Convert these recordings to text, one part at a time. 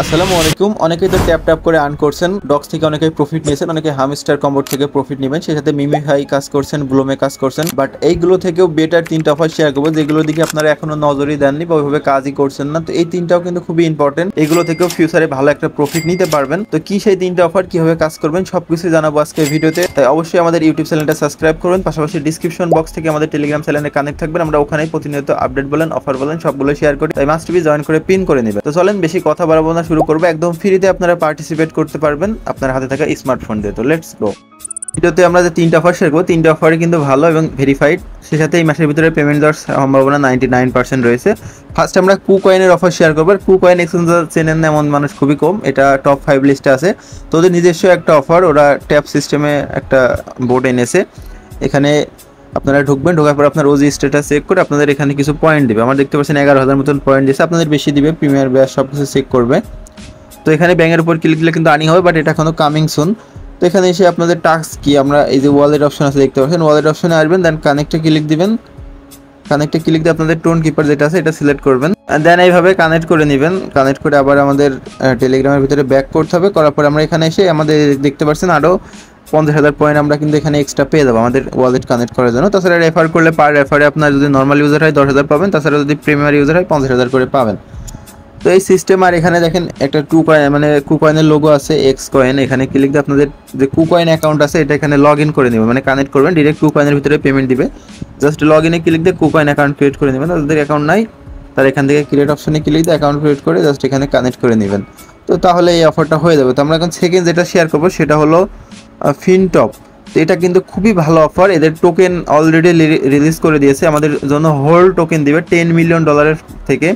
আসসালামু আলাইকুম। অনেকেই তো ট্যাপ ট্যাপ করে আর্ন করছেন, ডক্স থেকে অনেকেই প্রফিট নিয়েছেন, অনেকে হামস্টার কম্বোর থেকে প্রফিট নেবেন, সেই সাথে মিমি হাই কাজ করছেন, ব্লুমে কাজ করছেন। বাট এইগুলো থেকেও বেটার তিনটা অফার শেয়ার করবো যেগুলোর দিকে আপনারা এখনো নজরই দেননি বা ওইভাবে কাজই করছেন না। তো এই তিনটাও কিন্তু খুবই ইম্পর্টেন্ট, এগুলো থেকেও ফিউচারে ভালো একটা প্রফিট নিতে পারবেন। তো কি সেই তিনটা অফার, কিভাবে কাজ করবেন, সবকিছু জানাবো আজকে ভিডিওতে। তাই অবশ্যই আমাদের ইউটিউব চ্যানেলটা সাবস্ক্রাইব করবেন, পাশাপাশি ডিসক্রিপশন বক্স থেকে আমাদের টেলিগ্রাম চ্যানেলে কানেক্ট থাকবেন। আমরা ওখানেই প্রতিনিয়ত আপডেট বলেন, অফার বলেন, সবগুলো শেয়ার করি। তাই মাস্ট বি জয়েন করে পিন করে নেবেন। তো চলেন বেশি কথা বাড়াবো না, শুরু করবো। একদম ফ্রিতে আপনারা পার্টিসিপেট করতে পারবেন আপনার হাতে থাকা স্মার্টফোন দিয়ে। তো লেটস গো। ভিডিওতে আমরা যে তিনটা অফার শেয়ার করবো, তিনটা অফারই কিন্তু ভালো এবং ভেরিফাইড। সে সাথে এই মাসের ভিতরে পেমেন্ট দেওয়ার সম্ভাবনা 99% রয়েছে। ফার্স্ট আমরা কুকয়েনের অফার শেয়ার করবো। কুকয়েন এক্সচেঞ্জার চেনেন না এমন মানুষ খুবই কম, এটা টপ 5 লিস্টে আছে। তো ওদের নিজস্ব একটা অফার, ওরা ট্যাপ সিস্টেমে একটা বোর্ড এনেছে। এখানে আপনারা ঢুকবেন, ঢোকার পর আপনার ওজি স্ট্যাটাস চেক করে আপনাদের এখানে কিছু পয়েন্ট দিবে। আমার দেখতে পাচ্ছেন 11,000 মতন পয়েন্ট দিয়েছে, আপনাদের বেশি দিবে, প্রিমিয়ার ব্যাস সব কিছু চেক করবে। তো এখানে ব্যাঙের উপর ক্লিক দিলে কিন্তু আর্নিং হবে, বাট এটা এখনো কামিং সুন। তো এখানে এসে আপনাদের টাস্ক কি, আমরা এই যে ওয়ালেট অপশন আছে দেখতে পাচ্ছেন, ওয়ালেট অপশনে আসবেন, দেন কানেক্টে ক্লিক দিবেন। কানেক্টে ক্লিক দিয়ে আপনাদের টোন কিপার যেটা আছে এটা সিলেক্ট করবেন, দেন এইভাবে কানেক্ট করে নেবেন। কানেক্ট করে আবার আমাদের টেলিগ্রামের ভিতরে ব্যাক করতে হবে। করার পর আমরা এখানে এসে আমাদের দেখতে পাচ্ছেন আরও 50,000 পয়েন্ট আমরা কিন্তু এখানে এক্সট্রা পেয়ে যাবো আমাদের ওয়ালেট কানেক্ট করার জন্য। তাছাড়া রেফার করলে পার রেফারে আপনার যদি নর্মাল ইউজার হয় 10,000 পাবেন, তাছাড়া যদি প্রিমিয়ার ইউজার হয় 50,000 করে পাবেন। তো এই সিস্টেম। আর এখানে দেখেন একটা কুকয়েন মানে কুকয়েনের লোগো আছে, এক্স কয়েন। এখানে ক্লিক দিয়ে আপনাদের যে কুকয়েন অ্যাকাউন্ট আছে এটা এখানে লগ ইন করে নেবে, মানে কানেক্ট করবেন, ডিরেক্ট কুকয়েনের ভিতরে পেমেন্ট দিবে। জাস্ট লগ ইনে ক্লিক দিয়ে কুকয়েন অ্যাকাউন্ট ক্রিয়েট করে নেবেন। যাদের অ্যাকাউন্ট নাই তার এখান থেকে ক্রিয়েট অপশনে ক্লিক দিয়ে অ্যাকাউন্ট ক্রিয়েট করে জাস্ট এখানে কানেক্ট করে নেবেন। তো তাহলে এই অফারটা হয়ে যাবে। তো আমরা এখন সেকেন্ড যেটা শেয়ার করবো সেটা হলো ফিনটপ। তো এটা কিন্তু খুবই ভালো অফার, এদের টোকেন অলরেডি রিলিজ করে দিয়েছে, আমাদের জন্য হোল টোকেন দিবে $10 মিলিয়ন থেকে।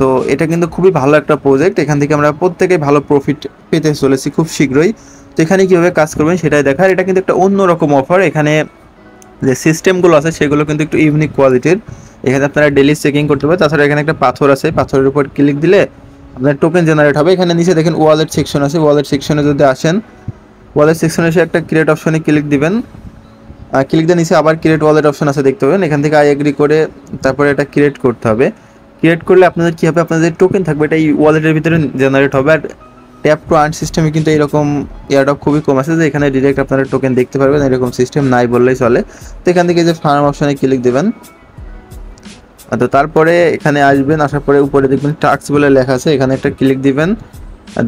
তো এটা কিন্তু খুবই ভালো একটা প্রজেক্ট, এখান থেকে আমরা প্রত্যেকে ভালো প্রফিট পেতে চলেছি খুব শীঘ্রই। তো এখানে কীভাবে কাজ করবেন সেটাই দেখার। এটা কিন্তু একটা অন্যরকম অফার, এখানে যে সিস্টেমগুলো আছে সেগুলো কিন্তু একটু ইউনিক কোয়ালিটির। এখানে আপনারা ডেলি চেকিং করতে পারেন। তাছাড়া এখানে একটা পাথর আছে, পাথরের উপর ক্লিক দিলে আপনার টোকেন জেনারেট হবে। এখানে নিচে দেখেন ওয়ালেট সেকশন আছে, ওয়ালেট সেকশনে যদি আসেন, ওয়ালেট সেকশনে এসে একটা ক্রিয়েট অপশনে ক্লিক দিবেন। ক্লিক দিয়ে নিচে আবার ক্রিয়েট ওয়ালেট অপশন আছে দেখতে পাবেন, এখান থেকে আই এগ্রি করে তারপরে এটা ক্রিয়েট করতে হবে। ক্রিয়েট করলে আপনাদের কী হবে, আপনাদের টোকেন থাকবে, এটা এই ওয়ালেটের ভিতরে জেনারেট হবে। আর ট্যাপ টু আর্ন সিস্টেমে কিন্তু এরকম এয়ারড্রপ খুবই কম আছে যে এখানে ডিরেক্ট আপনারা টোকেন দেখতে পারবেন, এরকম সিস্টেম নাই বললেই চলে। তো এখান থেকে যে ফার্ম অপশনে ক্লিক দেবেন। তো তারপরে এখানে আসবেন, আসার পরে উপরে দেখবেন টাস্ক বলে লেখা আছে, এখানে একটা ক্লিক দিবেন।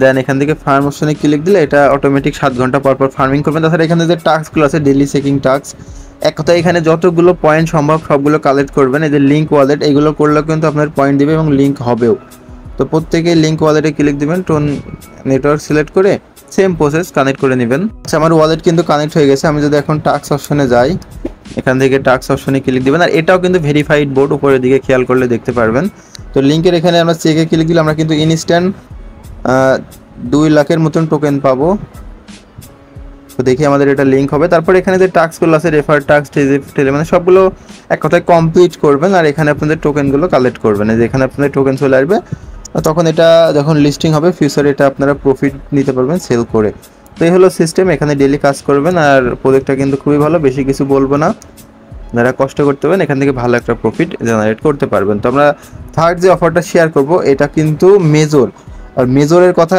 দেন এখান থেকে ফার্ম অপশনে ক্লিক দিলে এটা অটোমেটিক 7 ঘন্টা পর পর ফার্মিং করবেন। তাছাড়া এখানে যে টাস্কগুলো আছে ডেলি চেকিং টাস্ক, এক কথায় এখানে যতগুলো পয়েন্ট সম্ভব সবগুলো কালেক্ট করবেন। এই যে লিঙ্ক ওয়ালেট এগুলো করলেও কিন্তু আপনার পয়েন্ট দিবে এবং লিঙ্ক হবেও। তো প্রত্যেকে লিঙ্ক ওয়ালেটে ক্লিক দিবেন, টোন নেটওয়ার্ক সিলেক্ট করে সেম প্রসেস কানেক্ট করে নেবেন। আচ্ছা, আমার ওয়ালেট কিন্তু কানেক্ট হয়ে গেছে। আমি যদি এখন টাস্ক অপশনে যাই, এখান থেকে টাস্ক অপশনে ক্লিক দিবেন। আর এটাও কিন্তু ভেরিফাইড বোর্ড, উপরের দিকে খেয়াল করলে দেখতে পারবেন। তো লিঙ্কের এখানে আমরা চেকে ক্লিক দিলে আমরা কিন্তু ইনস্ট্যান্ট 2 লাখের মতন টোকেন পাবো। তো দেখি আমাদের এটা লিঙ্ক হবে। তারপর এখানে যে টাস্কগুলো আছে, রেফার টাস্ক, টেলে, মানে সবগুলো এক কথায় কমপ্লিট করবেন। আর এখানে আপনাদের টোকেনগুলো কালেক্ট করবেন, এই যে এখানে আপনাদের টোকেন চলে আসবে। তখন এটা যখন লিস্টিং হবে ফিউচারে এটা আপনারা প্রফিট নিতে পারবেন সেল করে। তো এই হলো সিস্টেম, এখানে ডেলি কাজ করবেন। আর প্রজেক্টটা কিন্তু খুবই ভালো, বেশি কিছু বলবো না, যারা কষ্ট করতে পারেন এখান থেকে ভালো একটা প্রফিট জেনারেট করতে পারবেন। তো আমরা থার্ড যে অফারটা শেয়ার করব এটা কিন্তু মেজর। আর মেজরের কথা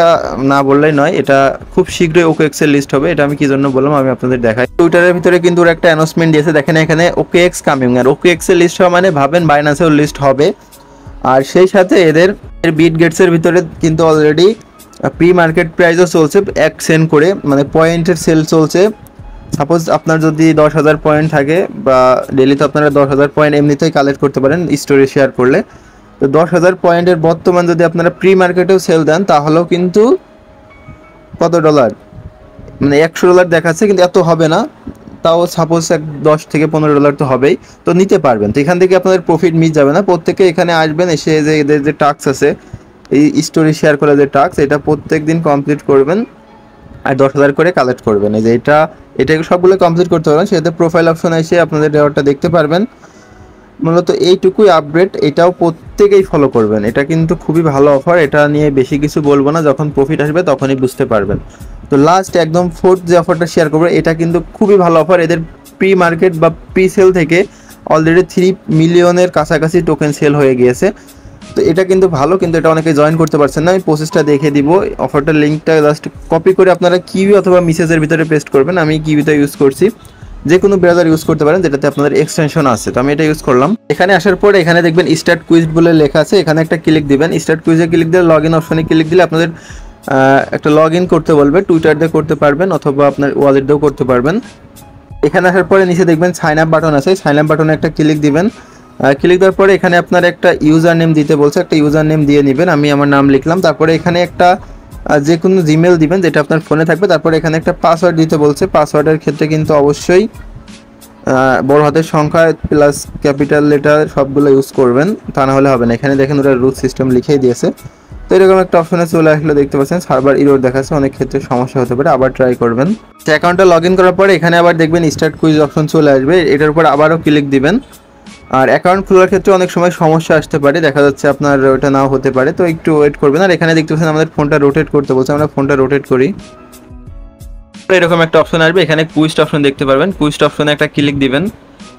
না বললেই নয়, এটা খুব শীঘ্রই ওকে এক্সের লিস্ট হবে। এটা আমি কি জন্য বললাম আমি আপনাদের দেখাই। টুইটারের ভিতরে কিন্তু ওরা একটা অ্যানাউন্সমেন্ট দিয়েছে, দেখেন এখানে ওকে এক্স কামিং। আর ওকে এক্সের লিস্ট হওয়া মানে ভাবেন বাইন্যান্সেও লিস্ট হবে। আর সেই সাথে এদের বিটগেটসের ভিতরে কিন্তু অলরেডি প্রি মার্কেট প্রাইসও চলছে 1 সেন্ট করে, মানে পয়েন্টের সেল চলছে। সাপোজ আপনার যদি 10,000 পয়েন্ট থাকে বা ডেলি, তো আপনারা 10,000 পয়েন্ট এমনিতেই কালেক্ট করতে পারেন স্টোরে শেয়ার করলে। তো 10,000 পয়েন্টের বর্তমান যদি আপনারা প্রি মার্কেটেও সেল দেন তাহলেও কিন্তু কত ডলার, মানে $100 দেখাচ্ছে, কিন্তু এত হবে না, তাও সাপোজ 10 থেকে $15 তো হবেই। তো নিতে পারবেন। তো এখান থেকে আপনাদের প্রফিট মিস যাবে না। প্রত্যেকে এখানে আসবেন, এসে যে এদের যে টাস্ক আছে এই স্টোরি শেয়ার করা যে টাস্ক, এটা প্রত্যেক দিন কমপ্লিট করবেন আর 10,000 করে কালেক্ট করবেন। এই যে এটা সবগুলো কমপ্লিট করতে পারবেন। সেটাতে প্রোফাইল অপশন এসে আপনাদের রেওয়ার্ডটা দেখতে পারবেন। মূলত এইটুকুই আপডেট, এটাও প্রত্যেকেই ফলো করবেন। এটা কিন্তু খুবই ভালো অফার, এটা নিয়ে বেশি কিছু বলবো না, যখন প্রফিট আসবে তখনই বুঝতে পারবেন। তো লাস্ট একদম ফোর্থ যে অফারটা শেয়ার করবো এটা কিন্তু খুবই ভালো অফার। এদের প্রি মার্কেট বা প্রি সেল থেকে অলরেডি 3 মিলিয়নের কাছাকাছি টোকেন সেল হয়ে গিয়েছে। তো এটা কিন্তু ভালো, কিন্তু এটা অনেকে জয়েন করতে পারছেন না। আমি প্রসেসটা দেখে দিব। অফারটার লিঙ্কটা জাস্ট কপি করে আপনারা কিউই অথবা মেসেজের ভিতরে পেস্ট করবেন। আমি কিউইটা ইউজ করছি, যে কোনো ব্রাউজার ইউজ করতে পারেন যেটাতে আপনাদের এক্সটেনশন আছে। তো আমি এটা ইউজ করলাম। এখানে আসার পরে এখানে দেখবেন স্টার্ট কুইজ বলে লেখা আছে, এখানে একটা ক্লিক দিবেন। স্টার্ট কুইজে ক্লিক দিয়ে লগ ইন অপশনে ক্লিক দিলে আপনাদের একটা লগ ইন করতে বলবে। টুইটার দিয়ে করতে পারবেন অথবা আপনার ওয়ালেট দিয়েও করতে পারবেন। এখানে আসার পরে নিচে দেখবেন সাইন আপ বাটন আছে, সাইন আপ বাটনে একটা ক্লিক দিবেন। ক্লিক দেওয়ার পরে এখানে আপনার একটা ইউজার নেম দিতে বলছে, একটা ইউজার নেম দিয়ে নেবেন। আমি আমার নাম লিখলাম। তারপরে এখানে একটা যে কোনো জিমেল দিবেন যেটা আপনার ফোনে থাকবে। তারপরে এখানে একটা পাসওয়ার্ড দিতে বলছে। পাসওয়ার্ডের ক্ষেত্রে কিন্তু অবশ্যই বড় হাতের সংখ্যা প্লাস ক্যাপিটাল লেটার সবগুলো ইউজ করবেন, তা না হলে হবে না। এখানে দেখেন ওরা রুট সিস্টেম লিখেই দিয়েছে। তো এরকম একটা অপশনে চলে আসলে দেখতে পাচ্ছেন সার্ভার ইরর দেখাচ্ছে, অনেক ক্ষেত্রে সমস্যা হতে পারে, আবার ট্রাই করবেন। অ্যাকাউন্টটা লগ ইন করার পরে এখানে আবার দেখবেন স্টার্ট কুইজ অপশন চলে আসবে, এটার উপর আবারও ক্লিক দিবেন। আর অ্যাকাউন্ট খোলার ক্ষেত্রে অনেক সময় সমস্যা আসতে পারে, দেখা যাচ্ছে আপনার ওটা নাও হতে পারে, তো একটু ওয়েট করবেন। আর এখানে দেখতে পাচ্ছেন আমাদের ফোনটা রোটেট করতে বলছে, আমরা ফোনটা রোটেট করি। এরকম একটা অপশন আসবে, এখানে কুইজ অপশন দেখতে পারবেন। কুইজ অপশনে একটা ক্লিক দিবেন।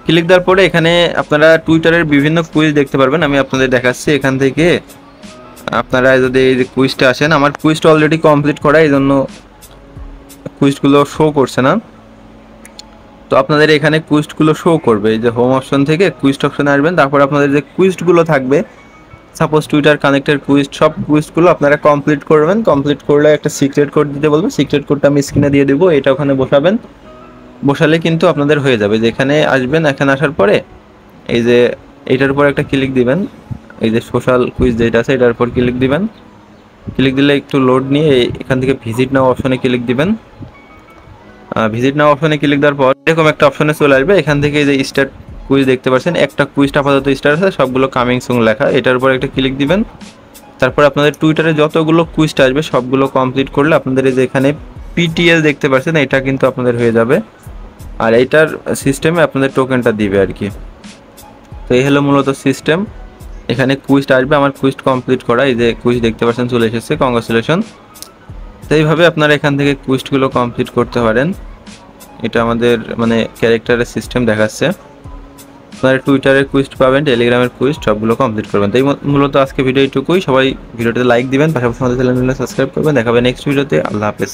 ক্লিক দেওয়ার পরে এখানে আপনারা টুইটারের বিভিন্ন কুইজ দেখতে পারবেন। আমি আপনাদের দেখাচ্ছি। এখান থেকে আপনারা যদি এই যে কুইজটা আসেন, আমার কুইজটা অলরেডি কমপ্লিট করা, এই জন্য কুইজগুলো শো করছে না। তো আপনাদের এখানে কুইজগুলো শো করবে, এই যে হোম অপশন থেকে কুইজ অপশনে আসবেন। তারপর আপনাদের যে কুইজগুলো থাকবে, সাপোজ টুইটার কানেক্টের কুইজ, সব কুইজগুলো আপনারা কমপ্লিট করবেন। কমপ্লিট করলে একটা সিক্রেট কোড দিতে বলবে, সিক্রেট কোডটা আমি স্ক্রিনে দিয়ে দেবো, এটা ওখানে বসাবেন। বসালে কিন্তু আপনাদের হয়ে যাবে। যে এখানে আসবেন, এখানে আসার পরে এই যে এটার উপর একটা ক্লিক দিবেন, এই যে সোশ্যাল কুইজ যেটা আছে এটার উপর ক্লিক দিবেন। ক্লিক দিলে একটু লোড নিয়ে এখান থেকে ভিজিট নাও অপশনে ক্লিক দিবেন। ভিজিট নাও অপশনে ক্লিক দেওয়ার পর এরকম একটা অপশনে চলে আসবে। এখান থেকে এই যে স্টার্ট কুইজ দেখতে পাচ্ছেন, একটা কুইজটা আপাতত স্টার্ট আছে, সবগুলো কামিং সুন লেখা, এটার উপর একটা ক্লিক দিবেন। তারপর আপনাদের টুইটারে যতগুলো কুইজটা আসবে সবগুলো কমপ্লিট করলে আপনাদের এই যে এখানে পিটিএল দেখতে পাচ্ছেন, এটা কিন্তু আপনাদের হয়ে যাবে। আর এইটার সিস্টেমে আপনাদের টোকেনটা দিবে আর কি। তো এই হলো মূলত সিস্টেম। এখানে কুইজটা আসবে, আমার কুইজ কমপ্লিট করা, এই যে কুইজ দেখতে পাচ্ছেন চলে এসেছে, কংগ্রাচুলেশন। তো এইভাবে আপনারা এখান থেকে কুইজগুলো কমপ্লিট করতে পারেন। এটা আমাদের মানে ক্যারেক্টারের সিস্টেম দেখাচ্ছে। আপনারা টুইটারের কুইজ পাবেন, টেলিগ্রামের কুইজ, সবগুলো কমপ্লিট করবেন। তাই মূলত আজকে ভিডিও এইটুকুই। সবাই ভিডিওতে লাইক দিবেন, পাশাপাশি আমাদের চ্যানেলটা সাবস্ক্রাইব করবেন। দেখাবেন নেক্সট ভিডিওতে। আল্লাহ হাফেজ।